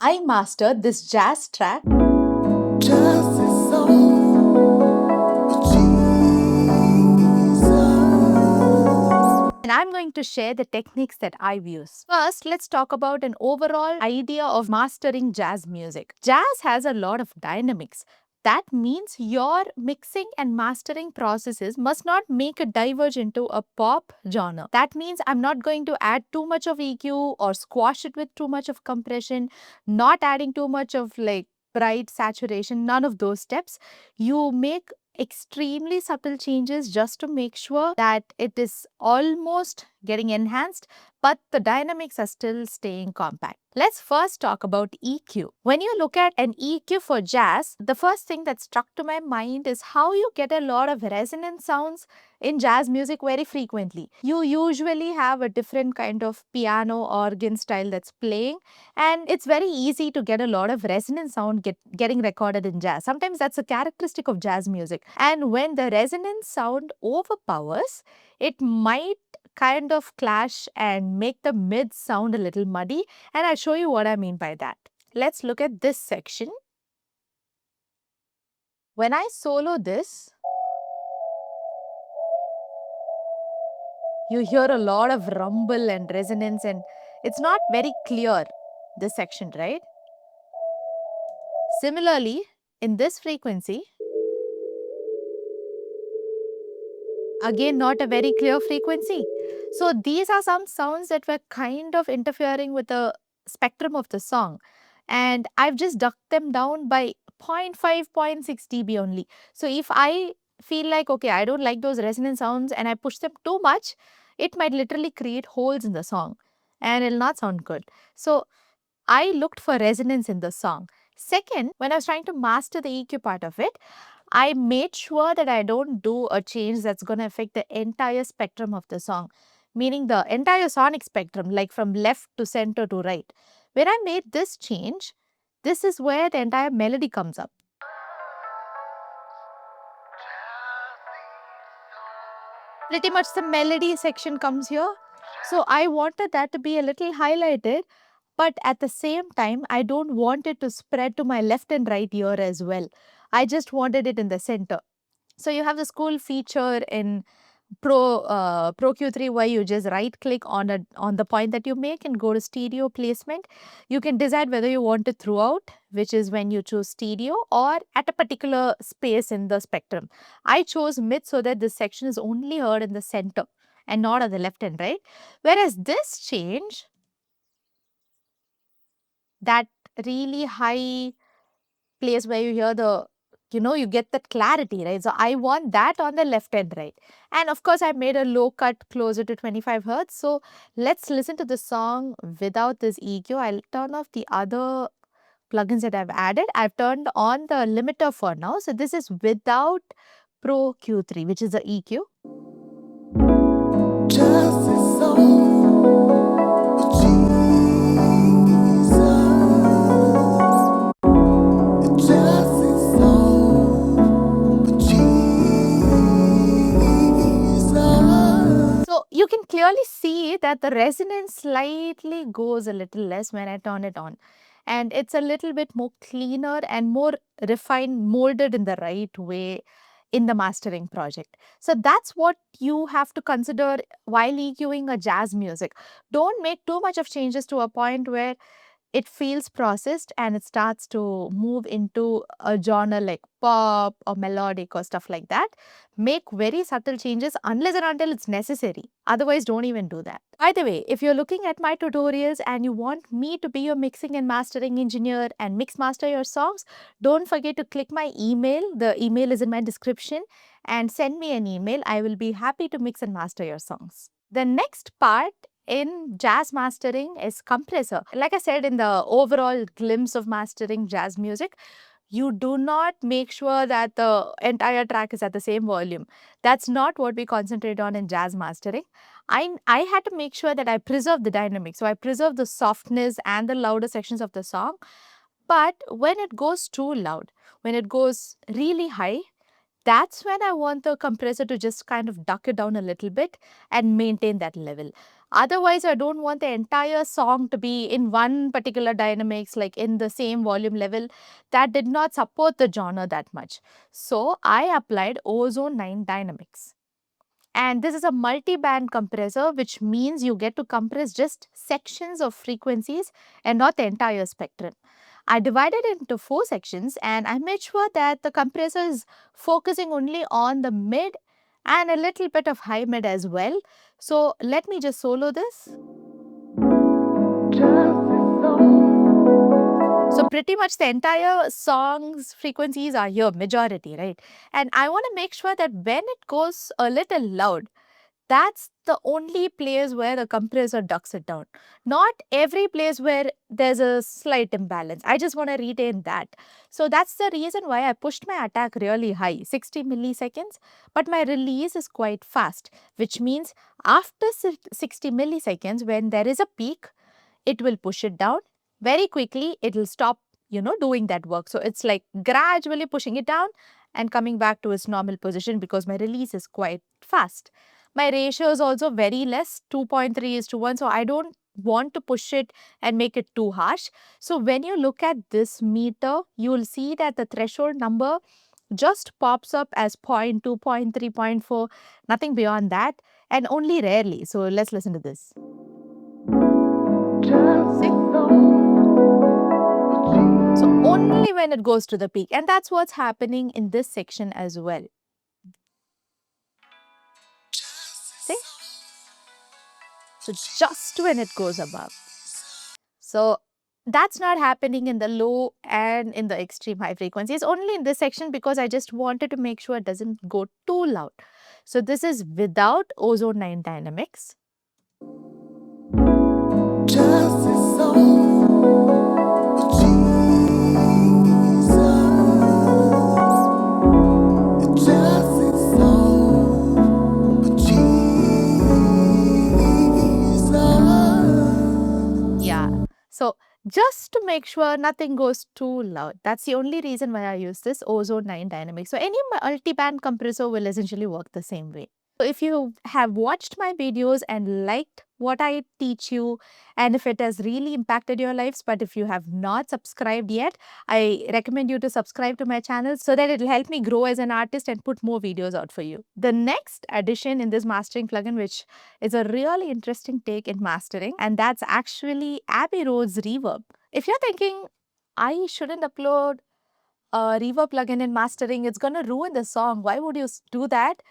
I mastered this jazz track. And I'm going to share the techniques that I use. First, let's talk about an overall idea of mastering jazz music. Jazz has a lot of dynamics. That means your mixing and mastering processes must not make it diverge into a pop genre. That means I'm not going to add too much of EQ or squash it with too much of compression, not adding too much of like bright saturation, none of those steps. You make extremely subtle changes just to make sure that it is almost getting enhanced, but the dynamics are still staying compact. Let's first talk about EQ. When you look at an EQ for jazz, the first thing that struck to my mind is how you get a lot of resonant sounds in jazz music very frequently. You usually have a different kind of piano organ style that's playing, and it's very easy to get a lot of resonant sound getting recorded in jazz. Sometimes that's a characteristic of jazz music. And when the resonant sound overpowers, it might kind of clash and make the mids sound a little muddy. And I'll show you what I mean by that. Let's look at this section. When I solo this, you hear a lot of rumble and resonance, and it's not very clear, this section, right? Similarly, in this frequency, again, not a very clear frequency. So these are some sounds that were kind of interfering with the spectrum of the song. And I've just ducked them down by 0.5, 0.6 dB only. So if I feel like, okay, I don't like those resonant sounds and I push them too much, it might literally create holes in the song and it'll not sound good. So I looked for resonance in the song. Second, when I was trying to master the EQ part of it, I made sure that I don't do a change that's going to affect the entire spectrum of the song, meaning the entire sonic spectrum, like from left to center to right. When I made this change, this is where the entire melody comes up. Pretty much the melody section comes here. So I wanted that to be a little highlighted, but at the same time, I don't want it to spread to my left and right ear as well. I just wanted it in the center. So you have this cool feature in Pro Q3 where you just right click on the point that you make and go to stereo placement. You can decide whether you want it throughout, which is when you choose stereo, or at a particular space in the spectrum. I chose mid so that this section is only heard in the center and not at the left and right. Whereas this change, that really high place where you hear the, you get that clarity, right? So I want that on the left and right. And of course, I made a low cut closer to 25 hertz. So let's listen to the song without this EQ. I'll turn off the other plugins that I've added. I've turned on the limiter for now. So this is without Pro Q3, which is the EQ. You can clearly see that the resonance slightly goes a little less when I turn it on. And it's a little bit more cleaner and more refined, molded in the right way in the mastering project. So that's what you have to consider while EQing a jazz music. Don't make too much of changes to a point where it feels processed and it starts to move into a genre like pop or melodic or stuff like that. Make very subtle changes unless and until it's necessary. Otherwise, don't even do that. By the way, if you're looking at my tutorials and you want me to be your mixing and mastering engineer and mix master your songs, don't forget to click my email. The email is in my description, and send me an email. I will be happy to mix and master your songs. The next part in jazz mastering is compressor. Like I said, in the overall glimpse of mastering jazz music, you do not make sure that the entire track is at the same volume. That's not what we concentrate on in jazz mastering. I had to make sure that I preserve the dynamic. So I preserve the softness and the louder sections of the song. But when it goes too loud, when it goes really high, that's when I want the compressor to just kind of duck it down a little bit and maintain that level. Otherwise, I don't want the entire song to be in one particular dynamics, like in the same volume level. That did not support the genre that much. So I applied Ozone 9 dynamics. And this is a multi-band compressor, which means you get to compress just sections of frequencies and not the entire spectrum. I divided it into 4 sections and I made sure that the compressor is focusing only on the mid and a little bit of high mid as well. So let me just solo this. So pretty much the entire song's frequencies are here, majority, right? And I want to make sure that when it goes a little loud, that's the only place where the compressor ducks it down. Not every place where there's a slight imbalance. I just want to retain that. So that's the reason why I pushed my attack really high, 60 milliseconds, but my release is quite fast, which means after 60 milliseconds, when there is a peak, it will push it down. Very quickly, it will stop, doing that work. So it's like gradually pushing it down and coming back to its normal position because my release is quite fast. My ratio is also very less, 2.3:1. So I don't want to push it and make it too harsh. So when you look at this meter, you will see that the threshold number just pops up as 0.2, 0.3, 0.4, nothing beyond that, and only rarely. So let's listen to this. See? So only when it goes to the peak, and that's what's happening in this section as well. See? So just when it goes above. So that's not happening in the low and in the extreme high frequencies, only in this section because I just wanted to make sure it doesn't go too loud. So this is without Ozone 9 dynamics. So just to make sure nothing goes too loud. That's the only reason why I use this Ozone 9 dynamic. So any multi-band compressor will essentially work the same way. So if you have watched my videos and liked what I teach you, and if it has really impacted your lives, but if you have not subscribed yet, I recommend you to subscribe to my channel so that it will help me grow as an artist and put more videos out for you. The next addition in this mastering plugin, which is a really interesting take in mastering, and that's actually Abbey Road's Reverb. If you're thinking, I shouldn't upload a Reverb plugin in mastering, it's going to ruin the song, why would you do that?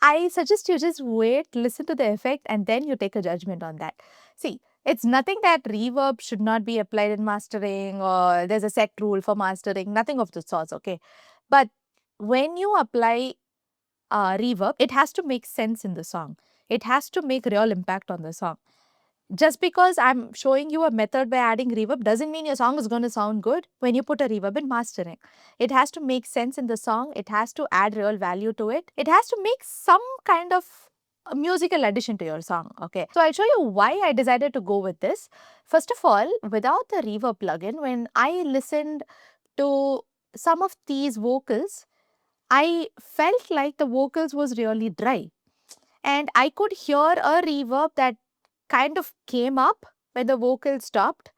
I suggest you just wait, listen to the effect, and then you take a judgment on that. See, it's nothing that reverb should not be applied in mastering or there's a set rule for mastering, nothing of the sorts, okay? But when you apply reverb, it has to make sense in the song. It has to make real impact on the song. Just because I'm showing you a method by adding reverb doesn't mean your song is going to sound good when you put a reverb in mastering. It has to make sense in the song. It has to add real value to it. It has to make some kind of a musical addition to your song. Okay, so I'll show you why I decided to go with this. First of all, without the reverb plugin, when I listened to some of these vocals, I felt like the vocals was really dry. And I could hear a reverb that kind of came up when the vocal stopped.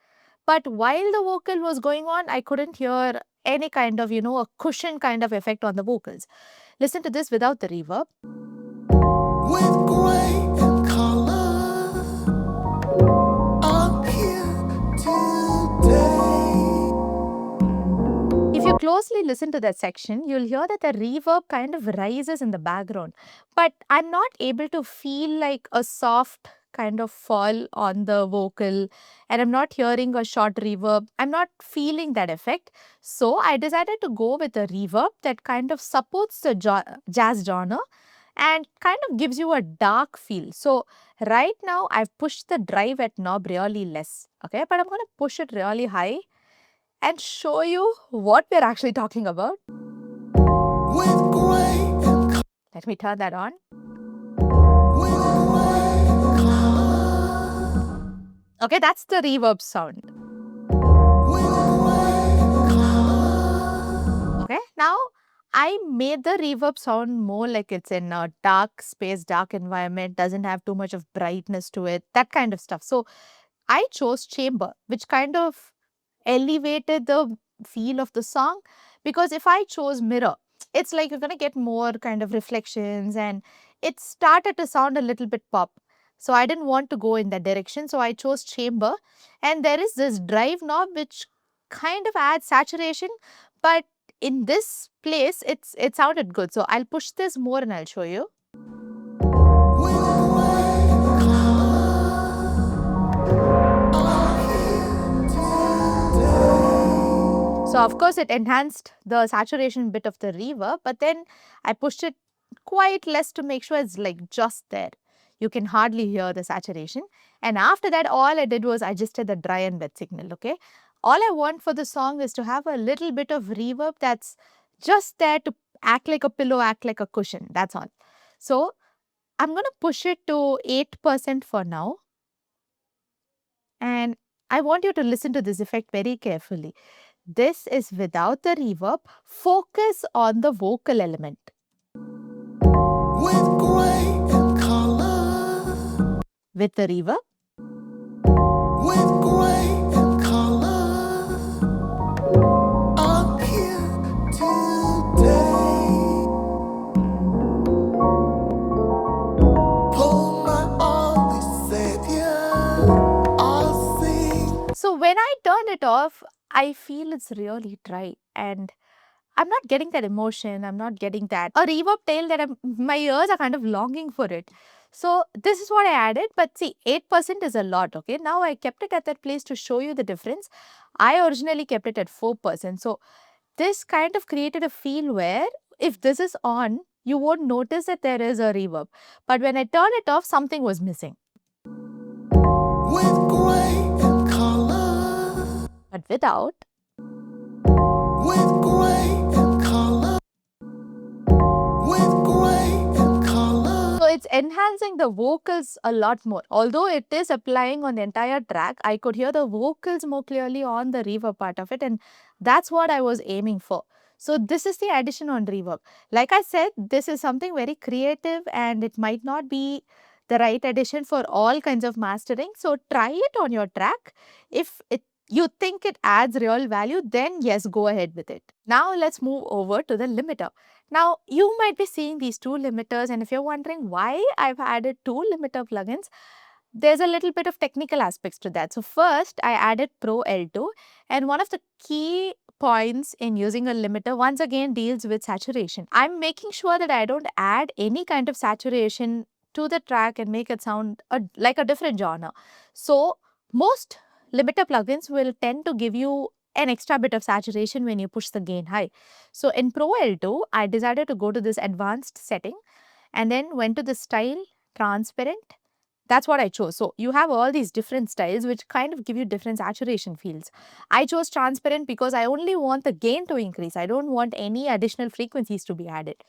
But while the vocal was going on, I couldn't hear any kind of, a cushion kind of effect on the vocals. Listen to this without the reverb. With gray and color, I'm here today. If you closely listen to that section, you'll hear that the reverb kind of rises in the background. But I'm not able to feel like a soft kind of fall on the vocal, and I'm not hearing a short reverb. I'm not feeling that effect. So I decided to go with a reverb that kind of supports the jazz genre and kind of gives you a dark feel. So right now I've pushed the drive at knob really less, okay, but I'm going to push it really high and show you what we're actually talking about. Let me turn that on. Okay, that's the reverb sound. Okay, now I made the reverb sound more like it's in a dark space, dark environment, doesn't have too much of brightness to it, that kind of stuff. So I chose chamber, which kind of elevated the feel of the song, because if I chose mirror, it's like you're going to get more kind of reflections and it started to sound a little bit pop. So I didn't want to go in that direction. So I chose chamber, and there is this drive knob which kind of adds saturation, but in this place it sounded good. So I'll push this more and I'll show you. So of course it enhanced the saturation bit of the reverb, but then I pushed it quite less to make sure it's like just there. You can hardly hear the saturation. And after that, all I did was I adjusted the dry and wet signal, okay? All I want for the song is to have a little bit of reverb that's just there to act like a pillow, act like a cushion, that's all. So I'm going to push it to 8% for now. And I want you to listen to this effect very carefully. This is without the reverb. Focus on the vocal element. With gray and color. With the reverb. With gray and color. I'm here today. Pull my only savior. I'll sing. So when I turn it off, I feel it's really dry and I'm not getting that emotion. I'm not getting that a reverb tail that my ears are kind of longing for it. So this is what I added. But see, 8% is a lot. Okay. Now I kept it at that place to show you the difference. I originally kept it at 4%. So this kind of created a feel where if this is on, you won't notice that there is a reverb. But when I turn it off, something was missing. With gray and color. But without. With gray and color. With gray and color. So it's enhancing the vocals a lot more. Although it is applying on the entire track, I could hear the vocals more clearly on the reverb part of it, and that's what I was aiming for. So this is the addition on reverb. Like I said, this is something very creative and it might not be the right addition for all kinds of mastering. So try it on your track. If you think it adds real value, then yes, go ahead with it. Now let's move over to the limiter. Now you might be seeing these two limiters, and if you're wondering why I've added two limiter plugins, there's a little bit of technical aspects to that. So first I added Pro L2, and one of the key points in using a limiter once again deals with saturation. I'm making sure that I don't add any kind of saturation to the track and make it sound like a different genre. So most limiter plugins will tend to give you an extra bit of saturation when you push the gain high. So in Pro L2, I decided to go to this advanced setting and then went to the style transparent. That's what I chose. So you have all these different styles which kind of give you different saturation fields. I chose transparent because I only want the gain to increase. I don't want any additional frequencies to be added.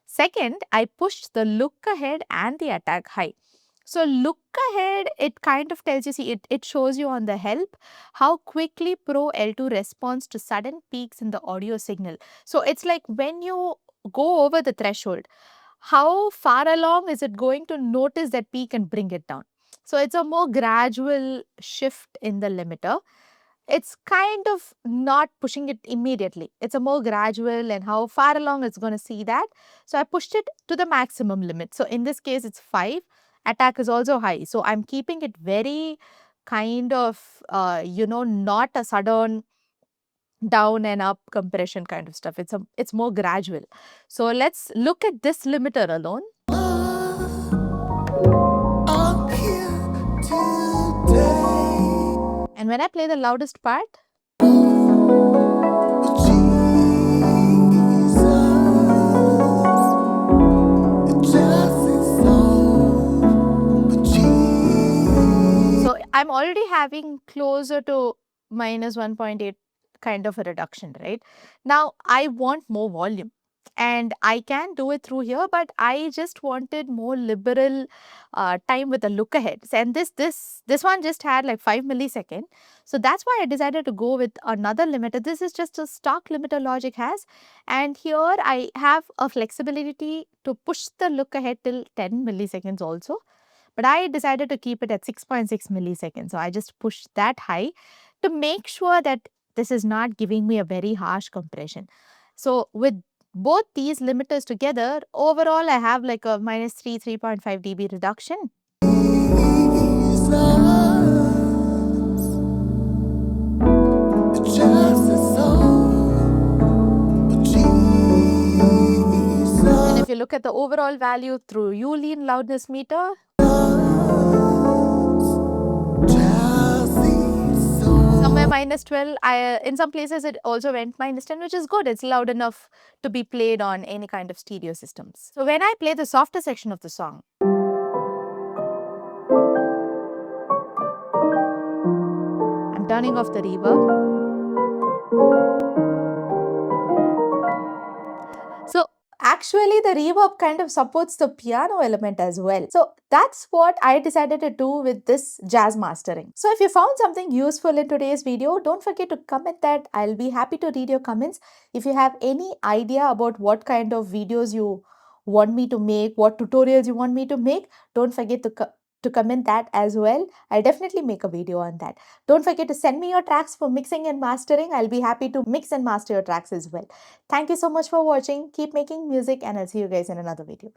Second, I pushed the look ahead and the attack high. So look ahead, it kind of tells you, see, it shows you on the help how quickly Pro L2 responds to sudden peaks in the audio signal. So it's like when you go over the threshold, how far along is it going to notice that peak and bring it down? So it's a more gradual shift in the limiter. It's kind of not pushing it immediately. It's a more gradual and how far along it's going to see that. So I pushed it to the maximum limit. So in this case, it's 5. Attack is also high. So I'm keeping it very kind of, not a sudden down and up compression kind of stuff. It's more gradual. So let's look at this limiter alone. And when I play the loudest part, so I'm already having closer to minus 1.8 kind of a reduction, right? Now I want more volume. and I can do it through here, but I just wanted more liberal time with the look aheads, and this one just had like 5 millisecond. So that's why I decided to go with another limiter. This is just a stock limiter Logic has, and here I have a flexibility to push the look ahead till 10 milliseconds also, but I decided to keep it at 6.6 milliseconds. So I just pushed that high to make sure that this is not giving me a very harsh compression. So with both these limiters together, overall I have like a minus 3.5 dB reduction. And if you look at the overall value through Ulean loudness meter, somewhere minus 12, in some places it also went minus 10, which is good. It's loud enough to be played on any kind of stereo systems. So when I play the softer section of the song, I'm turning off the reverb. So actually the reverb kind of supports the piano element as well. So that's what I decided to do with this jazz mastering. So if you found something useful in today's video, don't forget to comment that. I'll be happy to read your comments. If you have any idea about what kind of videos you want me to make, what tutorials you want me to make, don't forget to comment that as well. I'll definitely make a video on that. Don't forget to send me your tracks for mixing and mastering. I'll be happy to mix and master your tracks as well. Thank you so much for watching. Keep making music, and I'll see you guys in another video.